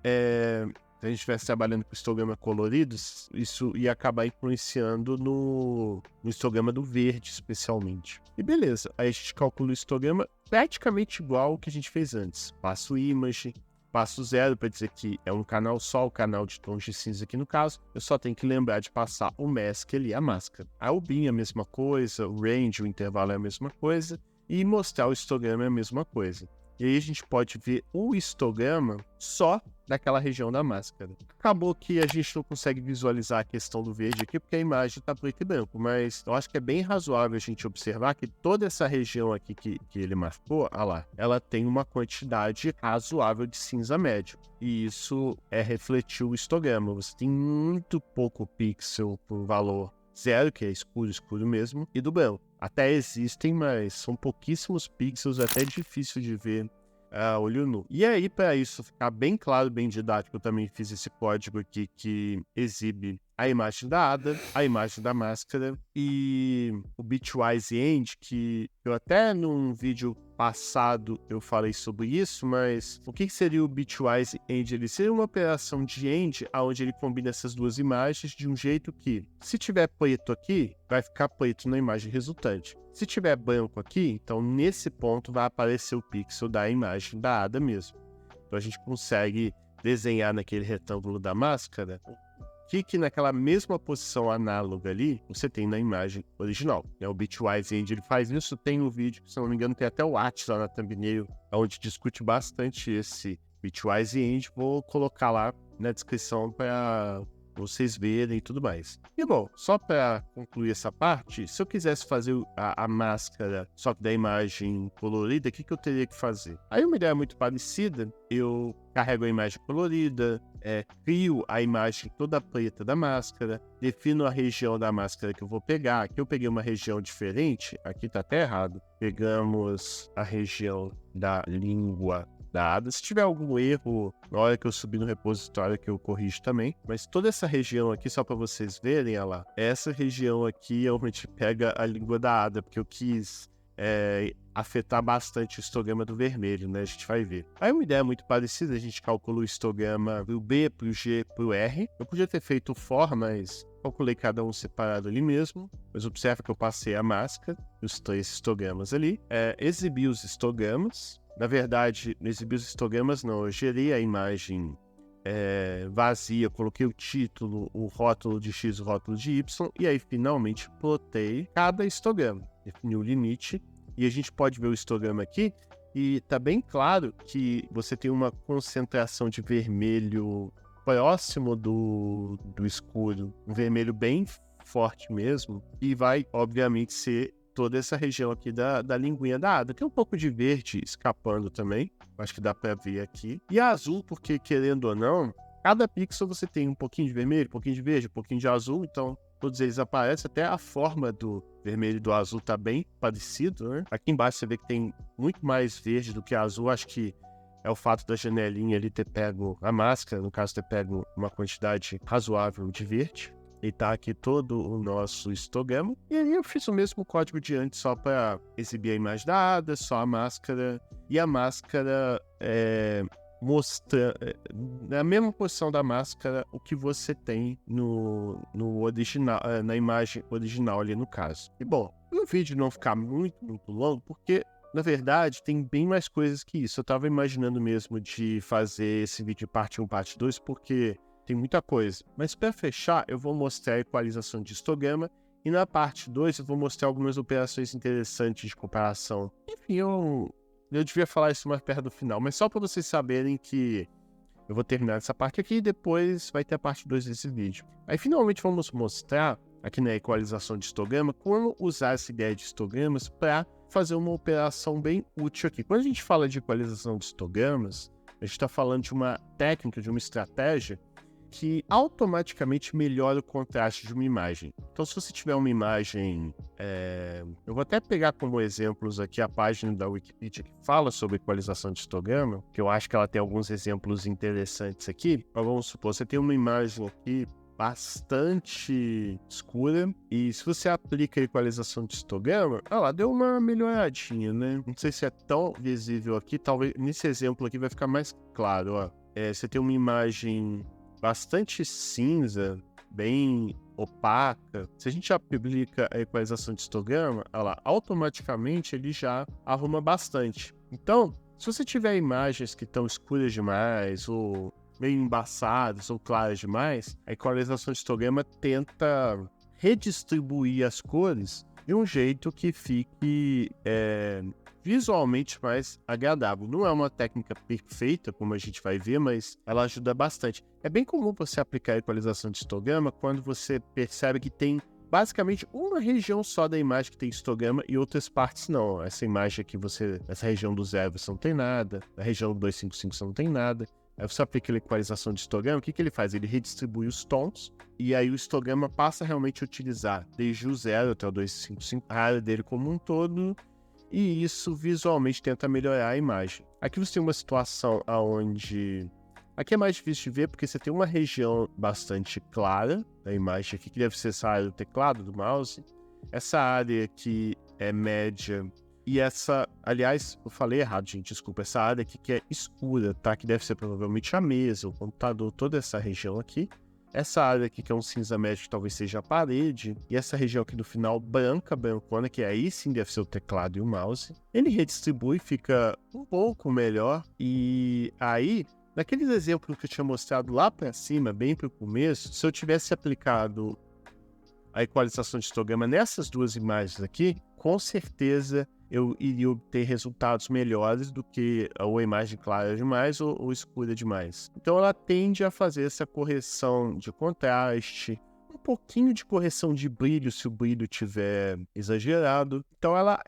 Se a gente estivesse trabalhando com histograma coloridos, isso ia acabar influenciando no histograma do verde, especialmente. E beleza, aí a gente calcula o histograma praticamente igual ao que a gente fez antes. Passo image, passo 0 para dizer que é um canal só, o canal de tons de cinza aqui no caso. Eu só tenho que lembrar de passar o mask ali, a máscara. A bin é a mesma coisa, o range, o intervalo é a mesma coisa, e mostrar o histograma é a mesma coisa. E aí a gente pode ver o histograma só daquela região da máscara. Acabou que a gente não consegue visualizar a questão do verde aqui, porque a imagem está preto e branco, mas eu acho que é bem razoável a gente observar que toda essa região aqui que ele marcou, olha lá, ela tem uma quantidade razoável de cinza médio. E isso refletir o histograma. Você tem muito pouco pixel por valor 0, que é escuro mesmo, e do branco. Até existem, mas são pouquíssimos pixels, até difícil de ver a olho nu. E aí, para isso ficar bem claro, bem didático, eu também fiz esse código aqui que exibe a imagem da Ada, a imagem da máscara e o Bitwise End, que eu até num vídeo passado eu falei sobre isso, mas o que seria o Bitwise End? Ele seria uma operação de End onde ele combina essas duas imagens de um jeito que, se tiver preto aqui, vai ficar preto na imagem resultante. Se tiver branco aqui, então nesse ponto vai aparecer o pixel da imagem da Ada mesmo. Então a gente consegue desenhar naquele retângulo da máscara que naquela mesma posição análoga ali, você tem na imagem original. O Bitwise End ele faz isso, tem um vídeo, se não me engano, tem até o At lá na thumbnail, onde discute bastante esse Bitwise End. Vou colocar lá na descrição para vocês verem e tudo mais. E bom, só para concluir essa parte, se eu quisesse fazer a máscara só que da imagem colorida, o que eu teria que fazer? Aí uma ideia muito parecida, eu carrego a imagem colorida, crio a imagem toda preta da máscara, defino a região da máscara que eu vou pegar. Aqui eu peguei uma região diferente, aqui tá até errado. Pegamos a região da língua da Ada. Se tiver algum erro, na hora que eu subir no repositório que eu corrijo também. Mas toda essa região aqui, só para vocês verem, olha lá. Essa região aqui é onde a gente pega a língua da Ada, porque eu quis afetar bastante o histograma do vermelho, né? A gente vai ver. Aí uma ideia muito parecida, a gente calcula o histograma pro B, pro G, pro R. Eu podia ter feito o for, mas calculei cada um separado ali mesmo. Mas observa que eu passei a máscara, os 3 histogramas ali. Exibi os histogramas. Na verdade, não exibi os histogramas, não. Eu gerei a imagem vazia, coloquei o título, o rótulo de X, o rótulo de Y, e aí finalmente plotei cada histograma. Defini o limite, e a gente pode ver o histograma aqui, e tá bem claro que você tem uma concentração de vermelho próximo do escuro, um vermelho bem forte mesmo, e vai, obviamente, ser toda essa região aqui da linguinha da Ada. Tem um pouco de verde escapando também, acho que dá pra ver aqui. E azul, porque querendo ou não, cada pixel você tem um pouquinho de vermelho, um pouquinho de verde, um pouquinho de azul, então todos eles aparecem, até a forma do vermelho e do azul tá bem parecido, né? Aqui embaixo você vê que tem muito mais verde do que azul, acho que é o fato da janelinha ali ter pego a máscara, no caso ter pego uma quantidade razoável de verde. E tá aqui todo o nosso histograma. E aí eu fiz o mesmo código de antes, só para exibir a imagem da Ada, só a máscara. E a máscara mostra na mesma posição da máscara o que você tem no original, na imagem original ali no caso. E bom, o vídeo não ficar muito longo, porque na verdade tem bem mais coisas que isso. Eu tava imaginando mesmo de fazer esse vídeo parte 1, parte 2, porque tem muita coisa. Mas para fechar, eu vou mostrar a equalização de histograma, e na parte 2 eu vou mostrar algumas operações interessantes de comparação. Enfim, eu devia falar isso mais perto do final, mas só para vocês saberem que Eu vou terminar essa parte aqui e depois vai ter a parte 2 desse vídeo. Aí finalmente vamos mostrar aqui na equalização de histograma como usar essa ideia de histogramas para fazer uma operação bem útil aqui. Quando a gente fala de equalização de histogramas, a gente está falando de uma técnica, de uma estratégia que automaticamente melhora o contraste de uma imagem. Então, se você tiver uma imagem... eu vou até pegar como exemplos aqui a página da Wikipedia que fala sobre equalização de histograma, que eu acho que ela tem alguns exemplos interessantes aqui. Mas vamos supor, você tem uma imagem aqui bastante escura, e se você aplica a equalização de histograma, ela deu uma melhoradinha, né? Não sei se é tão visível aqui, talvez nesse exemplo aqui vai ficar mais claro, ó. Você tem uma imagem bastante cinza, bem opaca. Se a gente aplica a equalização de histograma, automaticamente ele já arruma bastante. Então, se você tiver imagens que estão escuras demais, ou meio embaçadas ou claras demais, a equalização de histograma tenta redistribuir as cores de um jeito que fique visualmente mais agradável. Não é uma técnica perfeita, como a gente vai ver, mas ela ajuda bastante. É bem comum você aplicar a equalização de histograma quando você percebe que tem basicamente uma região só da imagem que tem histograma e outras partes não. Essa imagem aqui, essa região do 0 você não tem nada, na região do 255 você não tem nada. Aí você aplica a equalização de histograma, o que ele faz? Ele redistribui os tons, e aí o histograma passa realmente a utilizar desde o 0 até o 255 a área dele como um todo, e isso visualmente tenta melhorar a imagem. Aqui você tem uma situação onde... Aqui é mais difícil de ver porque você tem uma região bastante clara da imagem aqui, que deve ser essa área do teclado, do mouse. Essa área aqui é média. E essa, aliás, eu falei errado, gente, desculpa, essa área aqui que é escura, tá? Que deve ser provavelmente a mesa, o computador, toda essa região aqui. Essa área aqui que é um cinza médio, que talvez seja a parede. E essa região aqui do final, brancona, que aí sim deve ser o teclado e o mouse. Ele redistribui, fica um pouco melhor. E aí, naqueles exemplos que eu tinha mostrado lá pra cima, bem pro começo, se eu tivesse aplicado a equalização de histograma nessas duas imagens aqui, com certeza eu iria obter resultados melhores do que a imagem clara demais ou escura demais. Então ela tende a fazer essa correção de contraste, um pouquinho de correção de brilho se o brilho estiver exagerado. Então ela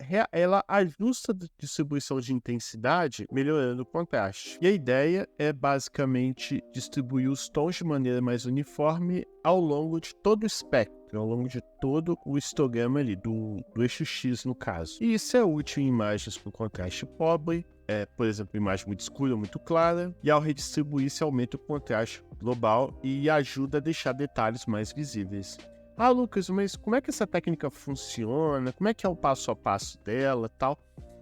ajusta a distribuição de intensidade melhorando o contraste. E a ideia é basicamente distribuir os tons de maneira mais uniforme ao longo de todo o espectro, ao longo de todo o histograma ali, do eixo X no caso. E isso é útil em imagens com contraste pobre, por exemplo, imagem muito escura ou muito clara, e ao redistribuir se aumenta o contraste global e ajuda a deixar detalhes mais visíveis. Ah, Lucas, mas como é que essa técnica funciona? Como é que é o passo a passo dela e tal?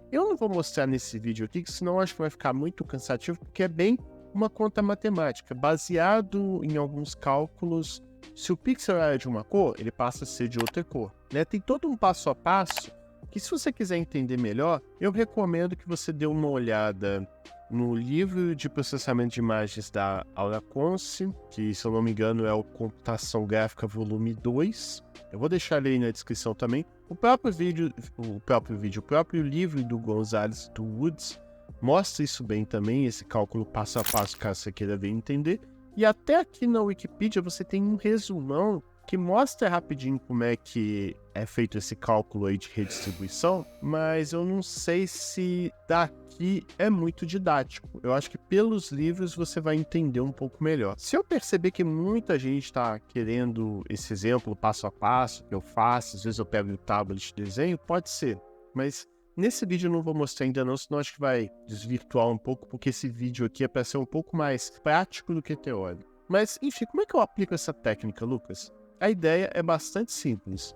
Eu não vou mostrar nesse vídeo aqui, senão acho que vai ficar muito cansativo, porque é bem uma conta matemática, baseado em alguns cálculos. Se o pixel é de uma cor, ele passa a ser de outra cor, né? Tem todo um passo a passo que, se você quiser entender melhor, eu recomendo que você dê uma olhada no livro de processamento de imagens da Auraconce, que, se eu não me engano, é o Computação Gráfica Volume 2. Eu vou deixar ele aí na descrição também. O próprio livro do Gonzalez do Woods mostra isso bem também, esse cálculo passo a passo, caso você queira ver e entender. E até aqui na Wikipedia você tem um resumão que mostra rapidinho como é que é feito esse cálculo aí de redistribuição, mas eu não sei se daqui é muito didático. Eu acho que pelos livros você vai entender um pouco melhor. Se eu perceber que muita gente está querendo esse exemplo passo a passo que eu faço, às vezes eu pego o tablet e desenho, pode ser, mas nesse vídeo eu não vou mostrar ainda não, senão acho que vai desvirtuar um pouco, porque esse vídeo aqui é para ser um pouco mais prático do que teórico. Mas, enfim, como é que eu aplico essa técnica, Lucas? A ideia é bastante simples.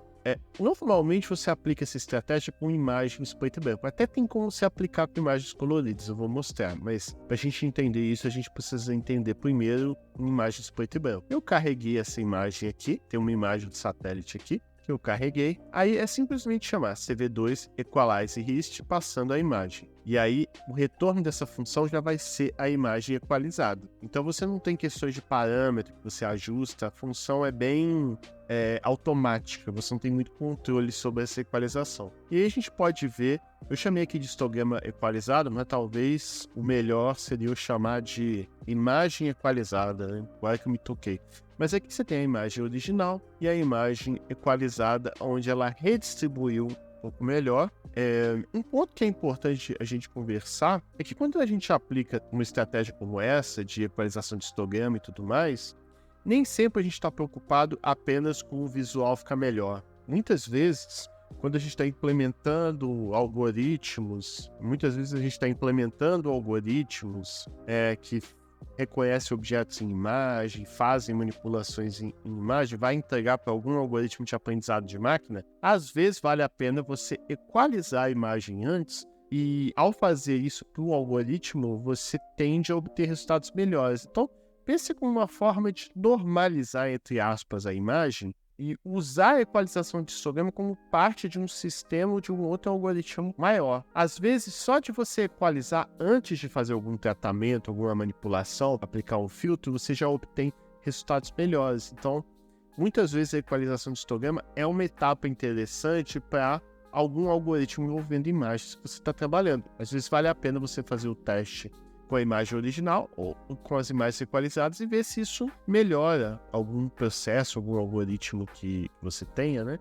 Normalmente você aplica essa estratégia com imagens preto e branco. Até tem como se aplicar com imagens coloridas, eu vou mostrar. Mas para a gente entender isso, a gente precisa entender primeiro imagens preto e branco. Eu carreguei essa imagem aqui, tem uma imagem de satélite aqui, que eu carreguei, aí é simplesmente chamar CV2 Equalize Hist passando a imagem. E aí o retorno dessa função já vai ser a imagem equalizada. Então você não tem questões de parâmetro que você ajusta, a função é bem automática, você não tem muito controle sobre essa equalização. E aí a gente pode ver Eu chamei aqui de histograma equalizado, mas talvez o melhor seria eu chamar de imagem equalizada, né? Agora que eu me toquei. Mas aqui você tem a imagem original e a imagem equalizada, onde ela redistribuiu um pouco melhor. Um ponto que é importante a gente conversar é que quando a gente aplica uma estratégia como essa, de equalização de histograma e tudo mais, nem sempre a gente está preocupado apenas com o visual ficar melhor. Muitas vezes, quando a gente está implementando algoritmos, que reconhecem objetos em imagem, fazem manipulações em imagem, vai entregar para algum algoritmo de aprendizado de máquina, às vezes vale a pena você equalizar a imagem antes e, ao fazer isso para o algoritmo, você tende a obter resultados melhores. Então, pense como uma forma de normalizar, entre aspas, a imagem e usar a equalização de histograma como parte de um sistema ou de um outro algoritmo maior. Às vezes, só de você equalizar antes de fazer algum tratamento, alguma manipulação, aplicar um filtro, você já obtém resultados melhores. Então, muitas vezes a equalização de histograma é uma etapa interessante para algum algoritmo envolvendo imagens que você está trabalhando. Às vezes vale a pena você fazer o teste com a imagem original ou com as imagens equalizadas e ver se isso melhora algum processo, algum algoritmo que você tenha, né?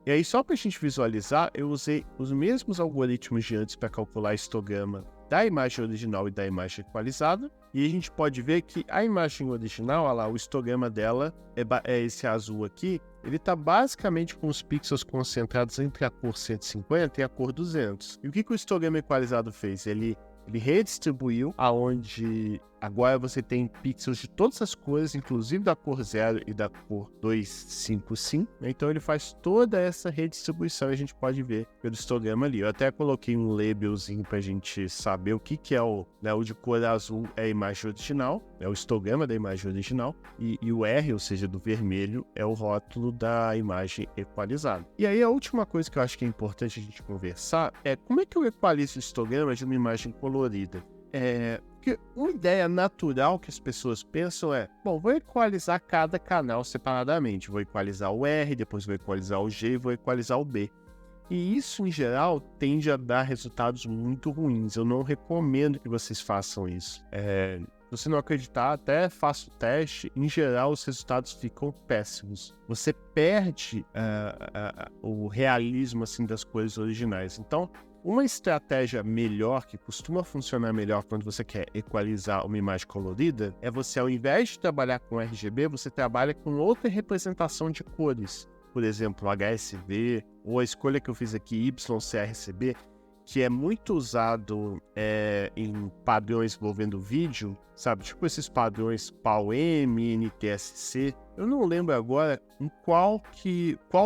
E aí, só para a gente visualizar, eu usei os mesmos algoritmos de antes para calcular histograma da imagem original e da imagem equalizada, e a gente pode ver que a imagem original, olha lá, o histograma dela é esse azul aqui, ele está basicamente com os pixels concentrados entre a cor 150 e a cor 200. E o que o histograma equalizado fez? Ele redistribuiu, aonde agora você tem pixels de todas as cores, inclusive da cor 0 e da cor 255. Então ele faz toda essa redistribuição e a gente pode ver pelo histograma ali. Eu até coloquei um labelzinho para a gente saber o que é o de cor azul é a imagem original, é o histograma da imagem original, e o R, ou seja, do vermelho, é o rótulo da imagem equalizada. E aí a última coisa que eu acho que é importante a gente conversar é como é que eu equalizo o histograma de uma imagem colorida. Porque uma ideia natural que as pessoas pensam é, bom, vou equalizar cada canal separadamente, vou equalizar o R, depois vou equalizar o G e vou equalizar o B. E isso, em geral, tende a dar resultados muito ruins. Eu não recomendo que vocês façam isso. Se você não acreditar, até faça o teste, em geral os resultados ficam péssimos. Você perde o realismo assim, das coisas originais. Então, uma estratégia melhor, que costuma funcionar melhor quando você quer equalizar uma imagem colorida, é você, ao invés de trabalhar com RGB, você trabalha com outra representação de cores. Por exemplo, HSV, ou a escolha que eu fiz aqui, YCRCB, que é muito usado em padrões envolvendo vídeo, sabe? Tipo esses padrões PAL-M, NTSC. Eu não lembro agora em qual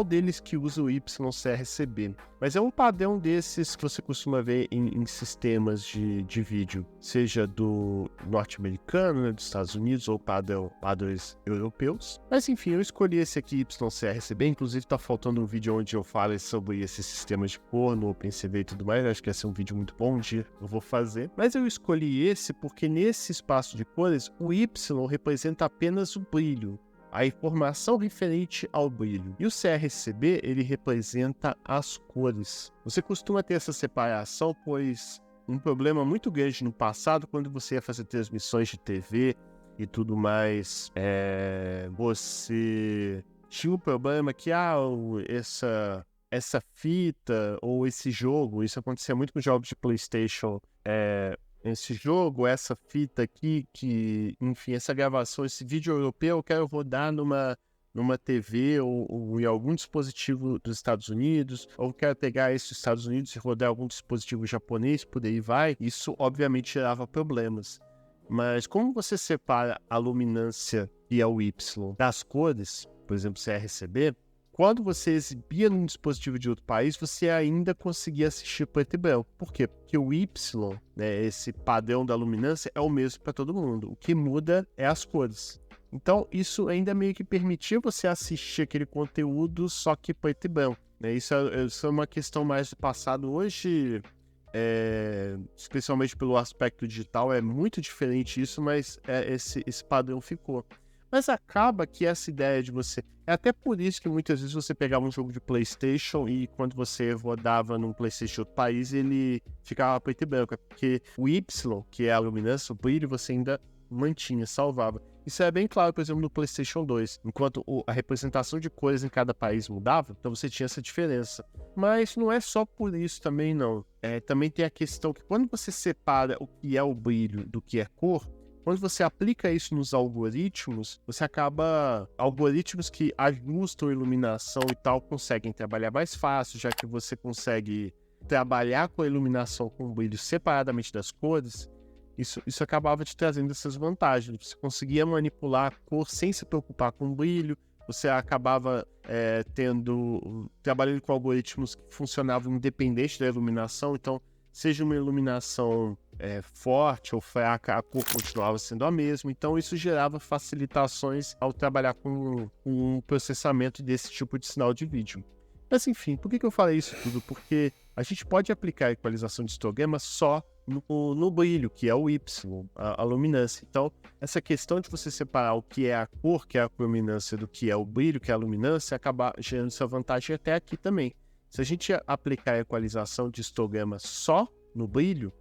deles que usa o YCRCB. Mas é um padrão desses que você costuma ver em sistemas de vídeo, seja do norte-americano, né, dos Estados Unidos, ou padrões europeus. Mas enfim, eu escolhi esse aqui, YCRCB. Inclusive está faltando um vídeo onde eu falo sobre esses sistemas de cor no OpenCV e tudo mais. Acho que esse é um vídeo muito bom, um dia eu vou fazer. Mas eu escolhi esse porque nesse espaço de cores, o Y representa apenas o brilho, a informação referente ao brilho. E o CRCB, ele representa as cores. Você costuma ter essa separação, pois um problema muito grande no passado, quando você ia fazer transmissões de TV e tudo mais, você tinha um problema que, essa fita ou esse jogo, isso acontecia muito com jogos de PlayStation, esse jogo, essa fita aqui, enfim, essa gravação, esse vídeo europeu, eu quero rodar numa TV ou em algum dispositivo dos Estados Unidos, ou quero pegar esse dos Estados Unidos e rodar algum dispositivo japonês, por aí vai. Isso, obviamente, gerava problemas. Mas como você separa a luminância e o Y das cores, por exemplo, CRCB, quando você exibia num dispositivo de outro país, você ainda conseguia assistir preto e branco. Por quê? Porque o Y, né, esse padrão da luminância, é o mesmo para todo mundo. O que muda é as cores. Então, isso ainda meio que permitia você assistir aquele conteúdo só que preto e branco, né? Isso é uma questão mais do passado. Hoje, especialmente pelo aspecto digital, é muito diferente isso, mas esse padrão ficou. Mas acaba que essa ideia de você... É até por isso que muitas vezes você pegava um jogo de PlayStation e quando você rodava num PlayStation de outro país, ele ficava preto e branco. É porque o Y, que é a luminância, o brilho, você ainda mantinha, salvava. Isso é bem claro, por exemplo, no PlayStation 2. Enquanto a representação de cores em cada país mudava, então você tinha essa diferença. Mas não é só por isso também, não. Também tem a questão que quando você separa o que é o brilho do que é cor, quando você aplica isso nos algoritmos, você acaba... Algoritmos que ajustam a iluminação e tal conseguem trabalhar mais fácil, já que você consegue trabalhar com a iluminação com o brilho separadamente das cores. Isso acabava te trazendo essas vantagens. Você conseguia manipular a cor sem se preocupar com o brilho. Você acabava trabalhando com algoritmos que funcionavam independente da iluminação. Então, seja uma iluminação forte ou fraca, a cor continuava sendo a mesma. Então, isso gerava facilitações ao trabalhar com um processamento desse tipo de sinal de vídeo. Mas, enfim, por que eu falei isso tudo? Porque a gente pode aplicar a equalização de histograma só no brilho, que é o Y, a luminância. Então, essa questão de você separar o que é a cor, que é a luminância, do que é o brilho, que é a luminância, acaba gerando essa vantagem até aqui também. Se a gente aplicar a equalização de histograma só no brilho,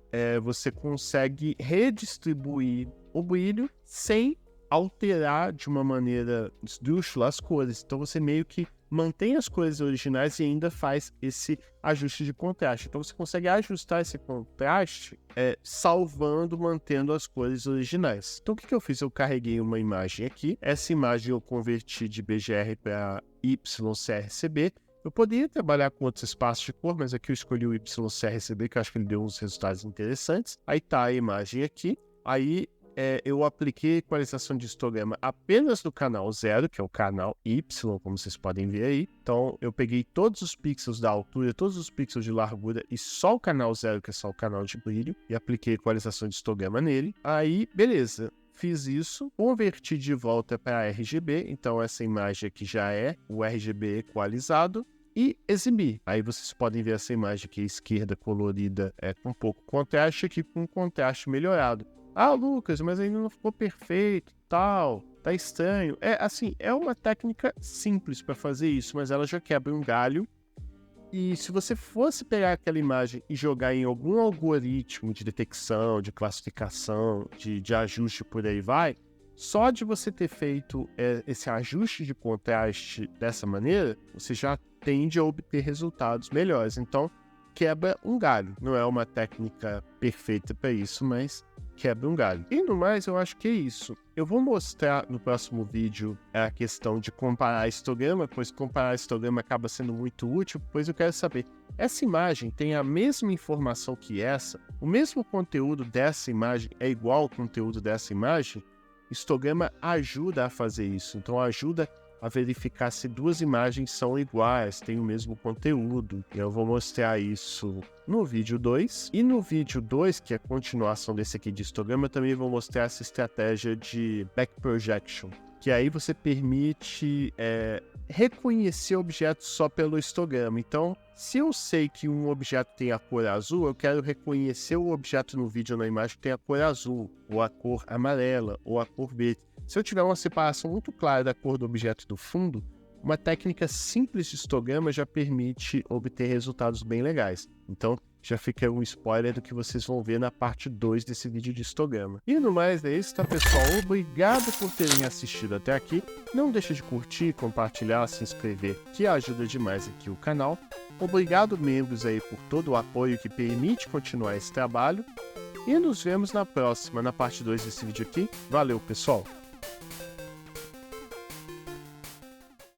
você consegue redistribuir o brilho sem alterar de uma maneira esdrúxula as cores. Então, você meio que mantém as cores originais e ainda faz esse ajuste de contraste. Então, você consegue ajustar esse contraste mantendo as cores originais. Então, o que eu fiz? Eu carreguei uma imagem aqui. Essa imagem eu converti de BGR para YCRCB. Eu poderia trabalhar com outros espaços de cor, mas aqui eu escolhi o YCRCB, que eu acho que ele deu uns resultados interessantes. Aí tá a imagem aqui. Aí eu apliquei a equalização de histograma apenas no canal 0, que é o canal Y, como vocês podem ver aí. Então, eu peguei todos os pixels da altura, todos os pixels de largura e só o canal 0, que é só o canal de brilho, e apliquei a equalização de histograma nele. Aí, beleza. Fiz isso, converti de volta para RGB, então essa imagem aqui já é o RGB equalizado, e exibir. Aí vocês podem ver essa imagem aqui à esquerda colorida com um pouco contraste, aqui com um contraste melhorado. Ah, Lucas, mas ainda não ficou perfeito, tal, tá estranho. É uma técnica simples para fazer isso, mas ela já quebra um galho. E se você fosse pegar aquela imagem e jogar em algum algoritmo de detecção, de classificação, de ajuste por aí vai, só de você ter feito esse ajuste de contraste dessa maneira, você já tende a obter resultados melhores. Então, quebra um galho. Não é uma técnica perfeita para isso, mas quebra um galho. E no mais, eu acho que é isso. Eu vou mostrar no próximo vídeo a questão de comparar histograma, pois comparar histograma acaba sendo muito útil, pois eu quero saber, essa imagem tem a mesma informação que essa? O mesmo conteúdo dessa imagem é igual ao conteúdo dessa imagem? Histograma ajuda a fazer isso, então ajuda a verificar se duas imagens são iguais, têm o mesmo conteúdo. Eu vou mostrar isso no vídeo 2. E no vídeo 2, que é a continuação desse aqui de histograma, eu também vou mostrar essa estratégia de back projection, que aí você permite reconhecer objetos só pelo histograma. Então, se eu sei que um objeto tem a cor azul, eu quero reconhecer o objeto no vídeo ou na imagem que tem a cor azul, ou a cor amarela, ou a cor verde. Se eu tiver uma separação muito clara da cor do objeto do fundo, uma técnica simples de histograma já permite obter resultados bem legais. Então, já fica um spoiler do que vocês vão ver na parte 2 desse vídeo de histograma. E no mais é isso, tá, pessoal? Obrigado por terem assistido até aqui. Não deixa de curtir, compartilhar, se inscrever, que ajuda demais aqui o canal. Obrigado, membros, aí, por todo o apoio que permite continuar esse trabalho. E nos vemos na próxima, na parte 2 desse vídeo aqui. Valeu, pessoal!